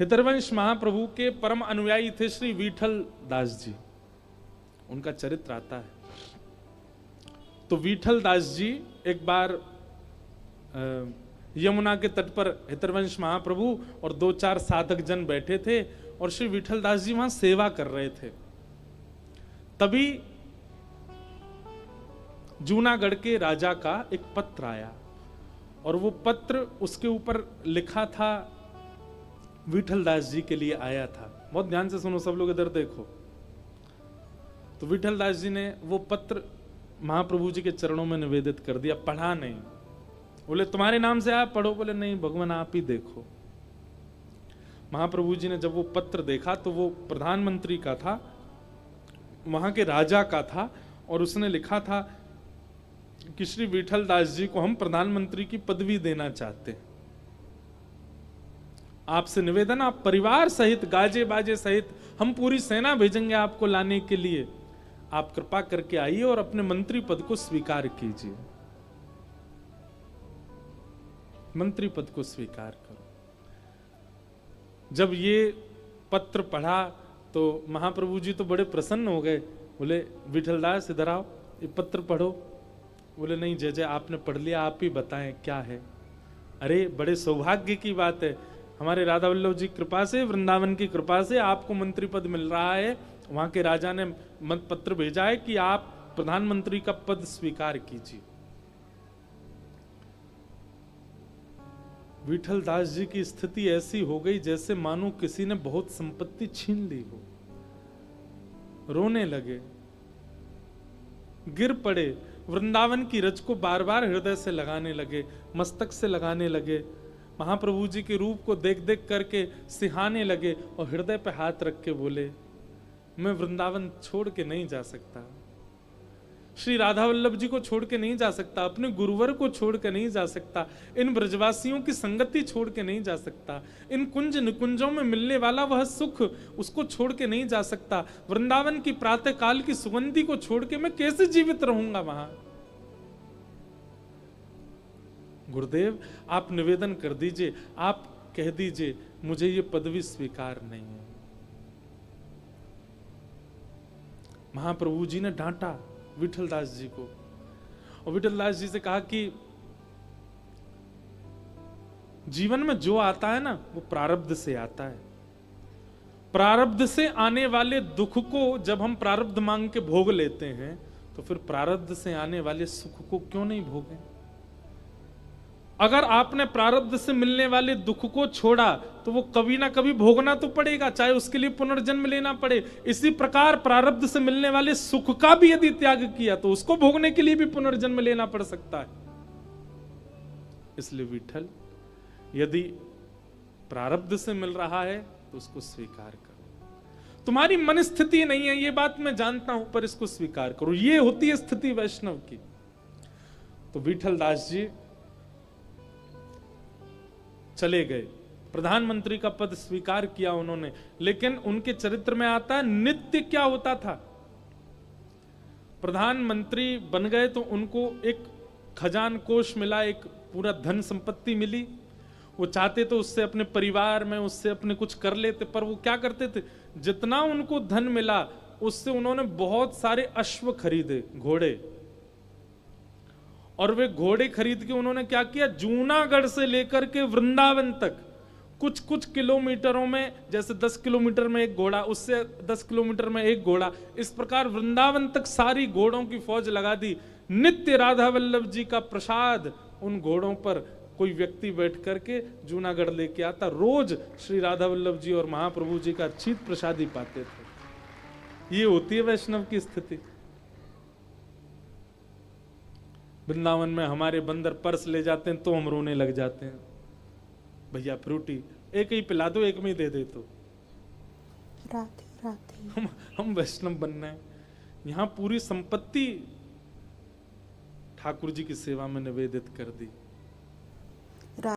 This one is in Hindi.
हितरवंश महाप्रभु के परम अनुयायी थे श्री विठल दास जी, उनका चरित्र आता है। तो विठल दास जी एक बार यमुना के तट पर हितरवंश महाप्रभु और 2-4 साधक जन बैठे थे और श्री विठल दास जी वहां सेवा कर रहे थे। तभी जूनागढ़ के राजा का एक पत्र आया और वो पत्र, उसके ऊपर लिखा था, विठल दास जी के लिए आया था। बहुत ध्यान से सुनो सब लोग, इधर देखो। तो विठल दास जी ने वो पत्र महाप्रभु जी के चरणों में निवेदित कर दिया, पढ़ा नहीं। बोले तुम्हारे नाम से आप पढ़ो, बोले नहीं भगवान आप ही देखो। महाप्रभु जी ने जब वो पत्र देखा तो वो प्रधानमंत्री का था, वहां के राजा का था, और उसने लिखा था कि श्री विठल दास जी को हम प्रधानमंत्री की पदवी देना चाहते हैं। आपसे निवेदन, आप परिवार सहित, गाजे बाजे सहित, हम पूरी सेना भेजेंगे आपको लाने के लिए, आप कृपा करके आइए और अपने मंत्री पद को स्वीकार कीजिए, मंत्री पद को स्वीकार करो। जब ये पत्र पढ़ा तो महाप्रभु जी तो बड़े प्रसन्न हो गए। बोले विठल दास इधर आओ, ये पत्र पढ़ो। बोले नहीं जय जय, आपने पढ़ लिया, आप ही बताएं क्या है। अरे बड़े सौभाग्य की बात है, हमारे राधा वल्लभ जी कृपा से, वृंदावन की कृपा से आपको मंत्री पद मिल रहा है। वहां के राजा ने मत पत्र भेजा है कि आप प्रधानमंत्री का पद स्वीकार कीजिए। विठल दास जी की स्थिति ऐसी हो गई जैसे मानो किसी ने बहुत संपत्ति छीन ली हो। रोने लगे, गिर पड़े, वृंदावन की रज को बार बार हृदय से लगाने लगे, मस्तक से लगाने लगे, महाप्रभु जी के रूप को देख देख करके सिहाने लगे और हृदय पे हाथ रख के बोले मैं वृंदावन छोड़ के नहीं जा सकता, श्री राधा वल्लभ जी को छोड़ के नहीं जा सकता, अपने गुरुवर को छोड़ के नहीं जा सकता, इन ब्रजवासियों की संगति छोड़ के नहीं जा सकता, इन कुंज निकुंजों में मिलने वाला वह सुख उसको छोड़ के नहीं जा सकता, वृंदावन की प्रातः काल की सुगंधी को छोड़ के मैं कैसे जीवित रहूंगा वहां। गुरुदेव आप निवेदन कर दीजिए, आप कह दीजिए मुझे ये पदवी स्वीकार नहीं है। महाप्रभु जी ने डांटा विठल दास जी को और विठल दास जी से कहा कि जीवन में जो आता है ना वो प्रारब्ध से आता है। प्रारब्ध से आने वाले दुख को जब हम प्रारब्ध मांग के भोग लेते हैं तो फिर प्रारब्ध से आने वाले सुख को क्यों नहीं भोगें। अगर आपने प्रारब्ध से मिलने वाले दुख को छोड़ा तो वो कभी ना कभी भोगना तो पड़ेगा, चाहे उसके लिए पुनर्जन्म लेना पड़े। इसी प्रकार प्रारब्ध से मिलने वाले सुख का भी यदि त्याग किया तो उसको भोगने के लिए भी पुनर्जन्म लेना पड़ सकता है। इसलिए विठल यदि प्रारब्ध से मिल रहा है तो उसको स्वीकार करो। तुम्हारी मन स्थिति नहीं है ये बात मैं जानता हूं, पर इसको स्वीकार करो। ये होती है स्थिति वैष्णव की। तो विठल दास जी चले गए, प्रधानमंत्री का पद स्वीकार किया उन्होंने, लेकिन उनके चरित्र में आता है नित्य क्या होता था। प्रधानमंत्री बन गए तो उनको एक खजान कोष मिला, एक पूरा धन संपत्ति मिली। वो चाहते तो उससे अपने परिवार में उससे अपने कुछ कर लेते, पर वो क्या करते थे, जितना उनको धन मिला उससे उन्होंने बहुत सारे अश्व खरीदे, घोड़े, और वे घोड़े खरीद के उन्होंने क्या किया, जूनागढ़ से लेकर के वृंदावन तक कुछ कुछ किलोमीटरों में, जैसे 10 किलोमीटर में एक घोड़ा, उससे 10 किलोमीटर में एक घोड़ा, इस प्रकार वृंदावन तक सारी घोड़ों की फौज लगा दी। नित्य राधा वल्लभ जी का प्रसाद उन घोड़ों पर कोई व्यक्ति बैठ करके जूनागढ़ लेके आता, रोज श्री राधा वल्लभ जी और महाप्रभु जी का चीत प्रसाद ही पाते थे। ये होती है वैष्णव की स्थिति। वृंदावन में हमारे बंदर पर्स ले जाते हैं तो हम रोने लग जाते हैं, भैया फ्रूटी एक ही पिला दो, एक में ही दे दे तो राधे राधे। हम वैष्णव बनना है। यहाँ पूरी संपत्ति ठाकुर जी की सेवा में निवेदित कर दी।